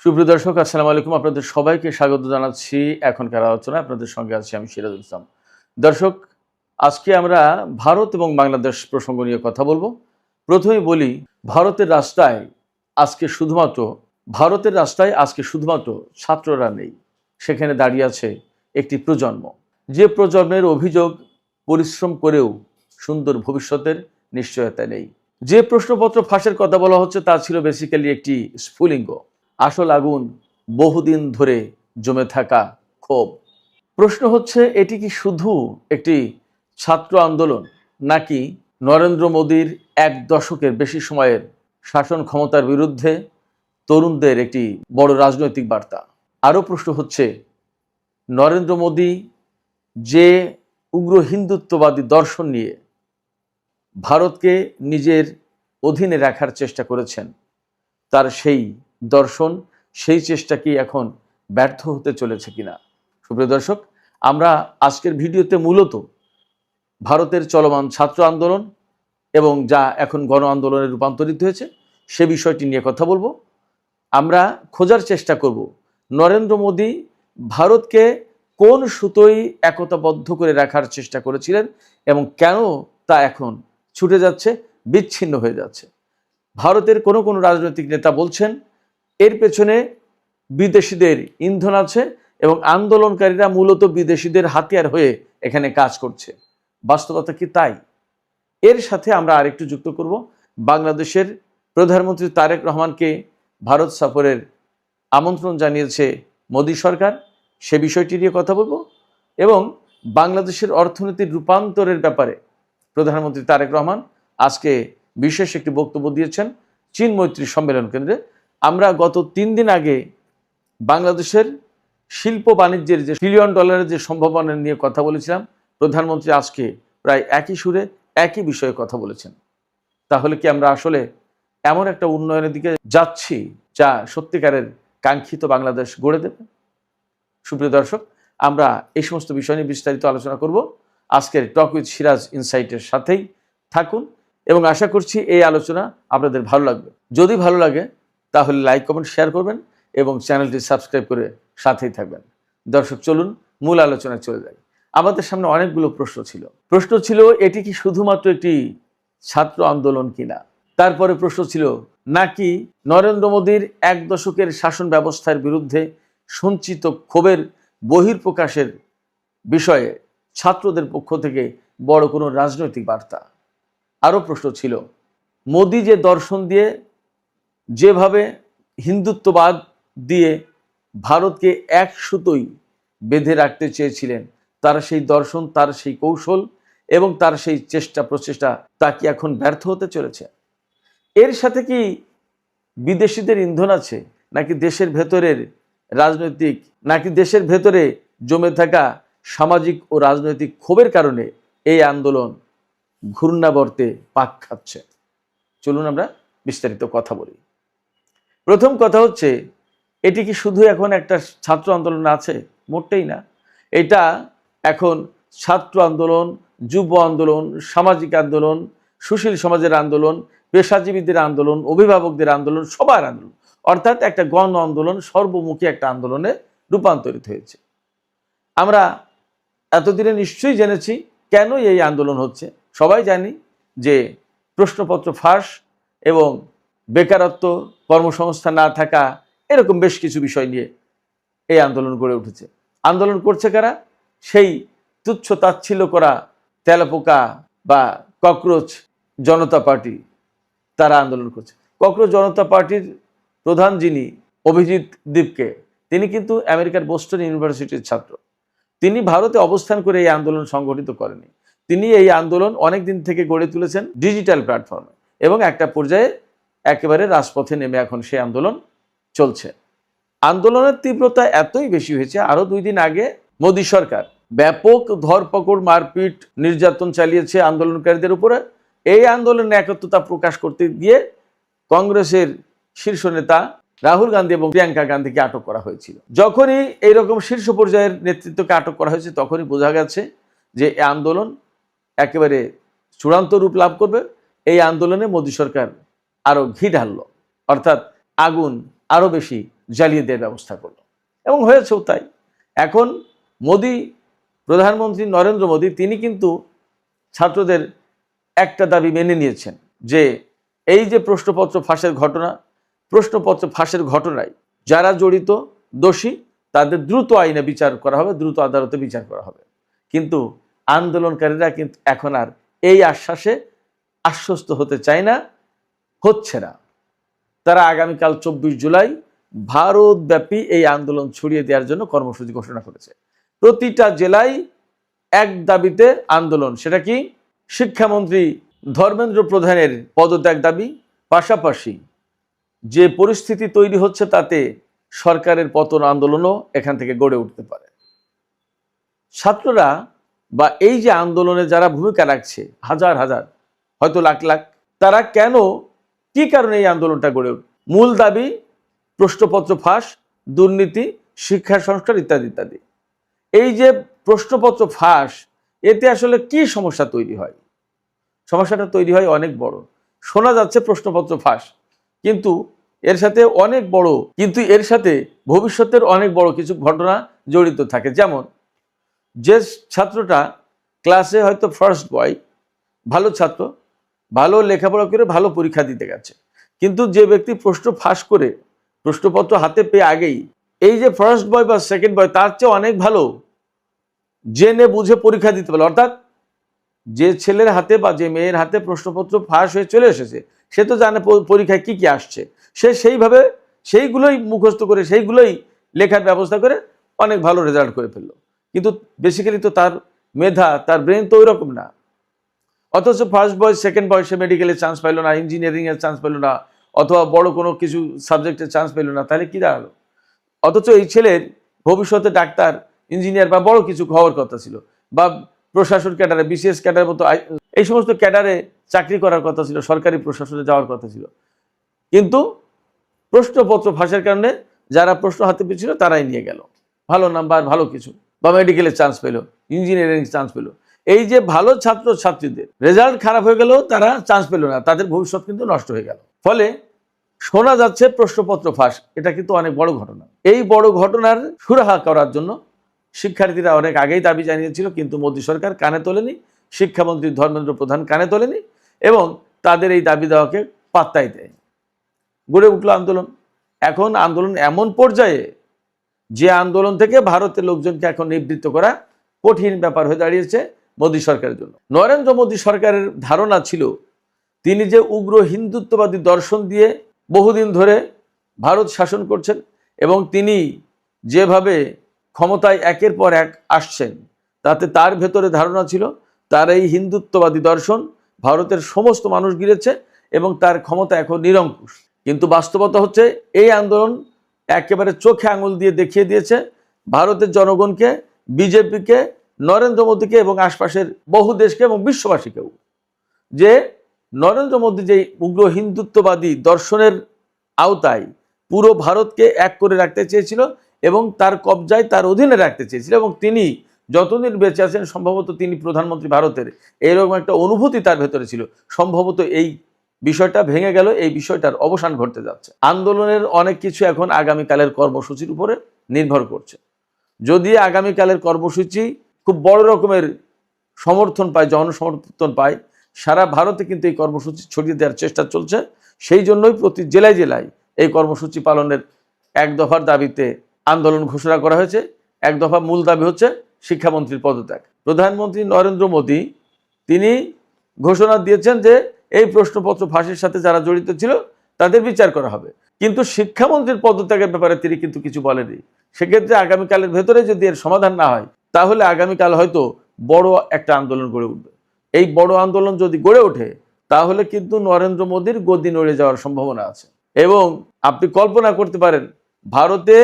সুপ্রিয় দর্শক, আসসালামু আলাইকুম। আপনাদের সবাইকে স্বাগত জানাচ্ছি এখনকার আলোচনা। আপনাদের সঙ্গে আছি আমি সিরাজুল ইসলাম। দর্শক, আজকে আমরা ভারত এবং বাংলাদেশ প্রসঙ্গ নিয়ে কথা বলবো। প্রথমেই বলি, ভারতের রাস্তায় আজকে শুধুমাত্র ছাত্ররা নেই, সেখানে দাঁড়িয়ে আছে একটি প্রজন্ম, যে প্রজন্মের অভিযোগ পরিশ্রম করেও সুন্দর ভবিষ্যতের নিশ্চয়তা নেই। যে প্রশ্নপত্র ফাঁসের কথা বলা হচ্ছে তা ছিল বেসিক্যালি একটি স্ফুলিঙ্গ। আসল আগুন বহুদিন ধরে জমে থাকা ক্ষোভ। প্রশ্ন হচ্ছে, এটি কি শুধু একটি ছাত্র আন্দোলন, নাকি নরেন্দ্র মোদীর এক দশকের বেশি সময়ের শাসন ক্ষমতার বিরুদ্ধে তরুণদের একটি বড় রাজনৈতিক বার্তা? আরও প্রশ্ন হচ্ছে, নরেন্দ্র মোদী যে উগ্র হিন্দুত্ববাদী দর্শন নিয়ে ভারতকে নিজের অধীনে রাখার চেষ্টা করেছেন, তার সেই দর্শন, সেই চেষ্টা কি এখন ব্যর্থ হতে চলেছে কিনা? সুপ্রিয় দর্শক, আমরা আজকের ভিডিওতে মূলত ভারতের চলমান ছাত্র আন্দোলন এবং যা এখন গণ আন্দোলনে রূপান্তরিত হয়েছে সে বিষয়টি নিয়ে কথা বলবো। আমরা খোঁজার চেষ্টা করব নরেন্দ্র মোদী ভারতকে কোন সুতোয় একতাবদ্ধ করে রাখার চেষ্টা করেছিলেন এবং কেন তা এখন ছুটে যাচ্ছে, বিচ্ছিন্ন হয়ে যাচ্ছে। ভারতের কোনো কোনো রাজনৈতিক নেতা বলছেন এর পেছনে বিদেশিদের ইন্ধন আছে এবং আন্দোলনকারীরা মূলত বিদেশিদের হাতিয়ার হয়ে এখানে কাজ করছে। বাস্তবতা কি তাই? এর সাথে আমরা আরেকটু যুক্ত করব, বাংলাদেশের প্রধানমন্ত্রী তারেক রহমানকে ভারত সফরের আমন্ত্রণ জানিয়েছে মোদী সরকার, সে বিষয়টি নিয়ে কথা বলবো। এবং বাংলাদেশের অর্থনীতির রূপান্তরের ব্যাপারে প্রধানমন্ত্রী তারেক রহমান আজকে বিশেষ একটি বক্তব্য দিয়েছেন চীন মৈত্রী সম্মেলন কেন্দ্রে। আমরা গত 3 দিন আগে বাংলাদেশের শিল্প বাণিজ্যের যে $1 ট্রিলিয়ন যে সম্ভাবনা নিয়ে কথা বলেছিলাম, প্রধানমন্ত্রী আজকে প্রায় একই সুরে একই বিষয়ে কথা বলেছেন। তাহলে কি আমরা আসলে এমন একটা উন্নয়নের দিকে যাচ্ছি যা সত্যিকারের কাঙ্ক্ষিত বাংলাদেশ গড়ে দেবে? সুপ্রিয় দর্শক, আমরা এই সমস্ত বিষয় নিয়ে বিস্তারিত আলোচনা করব আজকের টক উইথ সিরাজ ইনসাইটের সাথেই থাকুন এবং আশা করছি এই আলোচনা আপনাদের ভালো লাগবে। যদি ভালো লাগে তাহলে লাইক, কমেন্ট, শেয়ার করবেন এবং চ্যানেলটি সাবস্ক্রাইব করে সাথেই থাকবেন। দর্শক, চলুন মূল আলোচনায় চলে যাই। আমাদের সামনে অনেকগুলো প্রশ্ন ছিল এটি কি শুধুমাত্র একটি ছাত্র আন্দোলন কিনা। তারপরে প্রশ্ন ছিল, নাকি নরেন্দ্র মোদীর এক দশকের শাসন ব্যবস্থার বিরুদ্ধে সঞ্চিত ক্ষোভের বহিঃপ্রকাশের বিষয়ে ছাত্রদের পক্ষ থেকে বড় কোনো রাজনৈতিক বার্তা। আরও প্রশ্ন ছিল, মোদী যে দর্শন দিয়ে, যেভাবে হিন্দুত্ববাদ দিয়ে ভারতকে এক সুতোই বেঁধে রাখতে চেয়েছিলেন, তার সেই দর্শন, তার সেই কৌশল এবং তার সেই প্রচেষ্টা তা কি এখন ব্যর্থ হতে চলেছে? এর সাথে কি বিদেশিদের ইন্ধন আছে, নাকি দেশের ভেতরে জমে থাকা সামাজিক ও রাজনৈতিক ক্ষোভের কারণে এই আন্দোলন ঘূর্ণাবর্তে পাক খাচ্ছে? চলুন আমরা বিস্তারিত কথা বলি। প্রথম কথা হচ্ছে, এটি কি শুধু এখন একটা ছাত্র আন্দোলন আছে? মোটেই না। এটা এখন ছাত্র আন্দোলন, যুব আন্দোলন, সামাজিক আন্দোলন, সুশীল সমাজের আন্দোলন, পেশাজীবীদের আন্দোলন, অভিভাবকদের আন্দোলন, সবার আন্দোলন, অর্থাৎ একটা গণ আন্দোলন, সর্বমুখী একটা আন্দোলনে রূপান্তরিত হয়েছে। আমরা এতদিনে নিশ্চয়ই জেনেছি কেন এই আন্দোলন হচ্ছে। সবাই জানি যে প্রশ্নপত্র ফাঁস এবং বেকারত্ব, কর্মসংস্থান না থাকা, এরকম বেশ কিছু বিষয় নিয়ে এই আন্দোলন গড়ে উঠেছে। আন্দোলন করছে কারা? সেই তুচ্ছ তাচ্ছিল্য করা তেলাপোকা বা ককরোচ জনতা পার্টি, তারা আন্দোলন করছে। ককরোচ জনতা পার্টির প্রধান যিনি, অভিজিৎ দীপকে, তিনি কিন্তু আমেরিকার বোস্টন ইউনিভার্সিটির ছাত্র। তিনি ভারতে অবস্থান করে এই আন্দোলন সংগঠিত করেনি। তিনি এই আন্দোলন অনেক দিন থেকে গড়ে তুলেছেন ডিজিটাল প্ল্যাটফর্মে এবং একটা পর্যায়ে একেবারে রাজপথে নেমে এখন সেই আন্দোলন চলছে। আন্দোলনের তীব্রতা এতই বেশি হয়েছে, আরো 2 দিন আগে মোদী সরকার ব্যাপক ধরপকড়, মারপিট, নির্যাতন চালিয়েছে আন্দোলনকারীদের উপরে। এই আন্দোলনে একত্রতা প্রকাশ করতে গিয়ে কংগ্রেসের শীর্ষ নেতা রাহুল গান্ধী এবং প্রিয়াঙ্কা গান্ধীকে আটক করা হয়েছিল। যখনই এইরকম শীর্ষ পর্যায়ের নেতৃত্বকে আটক করা হয়েছে, তখনই বোঝা গেছে যে এই আন্দোলন একেবারে চূড়ান্ত রূপ লাভ করবে। এই আন্দোলনে মোদী সরকার আরো ঘি ঢাললো, অর্থাৎ আগুন আরো বেশি জ্বালিয়ে দেওয়ার ব্যবস্থা করলো এবং হয়েছেও তাই। এখন মোদি, প্রধানমন্ত্রী নরেন্দ্র মোদী, তিনি কিন্তু ছাত্রদের একটা দাবি মেনে নিয়েছেন যে এই যে প্রশ্নপত্র ফাঁসের ঘটনা, প্রশ্নপত্র ফাঁসের ঘটনায় যারা জড়িত দোষী তাদের দ্রুত আইনে বিচার করা হবে, দ্রুত আদালতে বিচার করা হবে। কিন্তু আন্দোলনকারীরা কিন্তু এখন আর এই আশ্বাসে আশ্বস্ত হতে চায় না, হচ্ছে না। তারা আগামীকাল 24 জুলাই ভারতব্যাপী এই আন্দোলন ছড়িয়ে দেওয়ার জন্য কর্মসূচি ঘোষণা করেছে। প্রতিটা জেলায় এক দাবিতে আন্দোলন। সেটা কি? শিক্ষামন্ত্রী ধর্মেন্দ্র প্রধানের পদত্যাগ দাবি, পাশাপাশি যে পরিস্থিতি তৈরি হচ্ছে তাতে সরকারের পতন আন্দোলনও এখান থেকে গড়ে উঠতে পারে। ছাত্ররা বা এই যে আন্দোলনে যারা ভূমিকা রাখছে, হাজার হাজার, হয়তো লাখ লাখ, তারা কেন, কি কারণে এই আন্দোলনটা গড়ে উঠে? মূল দাবি প্রশ্নপত্র ফাঁস, দুর্নীতি, শিক্ষা সংস্কার ইত্যাদি ইত্যাদি। এই যে প্রশ্নপত্র ফাঁস, এতে আসলে কি সমস্যা তৈরি হয়? সমস্যাটা তৈরি হয় অনেক বড়। শোনা যাচ্ছে প্রশ্নপত্র ফাঁস, কিন্তু এর সাথে ভবিষ্যতের অনেক বড় কিছু ঘটনা জড়িত থাকে। যেমন যে ছাত্রটা ক্লাসে হয়তো ফার্স্ট বয়, ভালো ছাত্র, ভালো লেখাপড়া করে ভালো পরীক্ষা দিতে গেছে, কিন্তু যে ব্যক্তি প্রশ্ন ফাঁস করে প্রশ্নপত্র হাতে পেয়ে আগেই, এই যে ফার্স্ট বয় বা সেকেন্ড বয় তার চেয়ে অনেক ভালো জেনে বুঝে পরীক্ষা দিতে পারে। অর্থাৎ যে ছেলের হাতে বা যে মেয়ের হাতে প্রশ্নপত্র ফাঁস হয়ে চলে এসেছে, সে তো জানে পরীক্ষায় কি কি আসছে, সে সেইভাবে সেইগুলোই মুখস্থ করে সেইগুলোই লেখার ব্যবস্থা করে অনেক ভালো রেজাল্ট করে ফেললো। কিন্তু বেসিক্যালি তো তার মেধা, তার ব্রেন তো ওই রকম না। অথচ ফার্স্ট বয় সেকেন্ড বয় সে মেডিকেলে চান্স পাইলো না, ইঞ্জিনিয়ারিংয়ের চান্স পেলো না, অথবা বড় কোনো কিছু সাবজেক্টে চান্স পেলো না, তাহলে কি দাঁড়ালো? অথচ এই ছেলের ভবিষ্যতে ডাক্তার, ইঞ্জিনিয়ার বা বড় কিছু হওয়ার কথা ছিল, বা প্রশাসন ক্যাডারে, বিসিএস ক্যাডারের মতো এই সমস্ত ক্যাডারে চাকরি করার কথা ছিল, সরকারি প্রশাসনে যাওয়ার কথা ছিল। কিন্তু প্রশ্নপত্র ফাঁসের কারণে যারা প্রশ্ন হাতে পেয়েছিল তারাই নিয়ে গেল ভালো নাম্বার, ভালো কিছু, বা মেডিকেলে চান্স পেলো, ইঞ্জিনিয়ারিং চান্স পেলো। এই যে ভালো ছাত্র ছাত্রীদের রেজাল্ট খারাপ হয়ে গেল, তারা চান্স পেল না, তাদের ভবিষ্যৎ কিন্তু নষ্ট হয়ে গেল। ফলে শোনা যাচ্ছে প্রশ্নপত্র ফাঁস, এটা কিন্তু অনেক বড় ঘটনা। এই বড় ঘটনার সুরাহা করার জন্য শিক্ষার্থীরা অনেক আগেই দাবি জানিয়েছিল, কিন্তু মোদী সরকার কানে তোলেনি, শিক্ষামন্ত্রী ধর্মেন্দ্র প্রধান কানে তোলেনি এবং তাদের এই দাবি দেওয়াকে পাত্তাই দেয়। গড়ে উঠল আন্দোলন। এখন আন্দোলন এমন পর্যায়ে যে আন্দোলন থেকে ভারতের লোকজনকে এখন নিবৃত্ত করা কঠিন ব্যাপার হয়ে দাঁড়িয়েছে মোদী সরকারের জন্য। নরেন্দ্র মোদী সরকারের ধারণা ছিল তিনি যে উগ্র হিন্দুত্ববাদী দর্শন দিয়ে বহুদিন ধরে ভারত শাসন করছেন এবং তিনি যেভাবে ক্ষমতায় একের পর এক আসছেন, তাতে তার ভেতরে ধারণা ছিল তার এই হিন্দুত্ববাদী দর্শন ভারতের সমস্ত মানুষ গিলেছে এবং তার ক্ষমতা এখন নিরঙ্কুশ। কিন্তু বাস্তবতা হচ্ছে এই আন্দোলন একেবারে চোখে আঙুল দিয়ে দেখিয়ে দিয়েছে ভারতের জনগণকে, বিজেপিকে, নরেন্দ্র মোদীকে এবং আশপাশের বহু দেশকে এবং বিশ্ববাসীকেও, যে নরেন্দ্র মোদী যে উগ্র হিন্দুত্ববাদী দর্শনের আওতায় পুরো ভারতকে এক করে রাখতে চেয়েছিল এবং তার কবজায়, তার অধীনে রাখতে চেয়েছিল, এবং তিনি যতদিন বেঁচে আছেন সম্ভবত তিনি প্রধানমন্ত্রী ভারতের, এরকম একটা অনুভূতি তার ভেতরে ছিল। সম্ভবত এই বিষয়টা ভেঙে গেল, এই বিষয়টার অবসান ঘটতে যাচ্ছে। আন্দোলনের অনেক কিছু এখন আগামীকালের কর্মসূচির উপরে নির্ভর করছে। যদি আগামীকালের কর্মসূচি খুব বড় রকমের সমর্থন পায়, জনসমর্থন পায়, সারা ভারতে কিন্তু এই কর্মসূচি ছড়িয়ে দেওয়ার চেষ্টা চলছে। সেই জন্যই প্রতি জেলায় জেলায় এই কর্মসূচি পালনের এক দফার দাবিতে আন্দোলন ঘোষণা করা হয়েছে। এক দফা মূল দাবি হচ্ছে শিক্ষামন্ত্রীর পদত্যাগ। প্রধানমন্ত্রী নরেন্দ্র মোদী তিনি ঘোষণা দিয়েছেন যে এই প্রশ্নপত্র ফাঁসের সাথে যারা জড়িত ছিল তাদের বিচার করা হবে, কিন্তু শিক্ষামন্ত্রীর পদত্যাগের ব্যাপারে তিনি কিন্তু কিছু বলেনি। সেক্ষেত্রে আগামীকালের ভেতরে যদি এর সমাধান না হয়, তাহলে আগামীকাল হয়তো বড় একটা আন্দোলন গড়ে উঠবে। এই বড় আন্দোলন যদি গড়ে ওঠে, তাহলে কিন্তু নরেন্দ্র মোদীর গদি নড়ে যাওয়ার সম্ভাবনা আছে। এবং আপনি কল্পনা করতে পারেন, ভারতে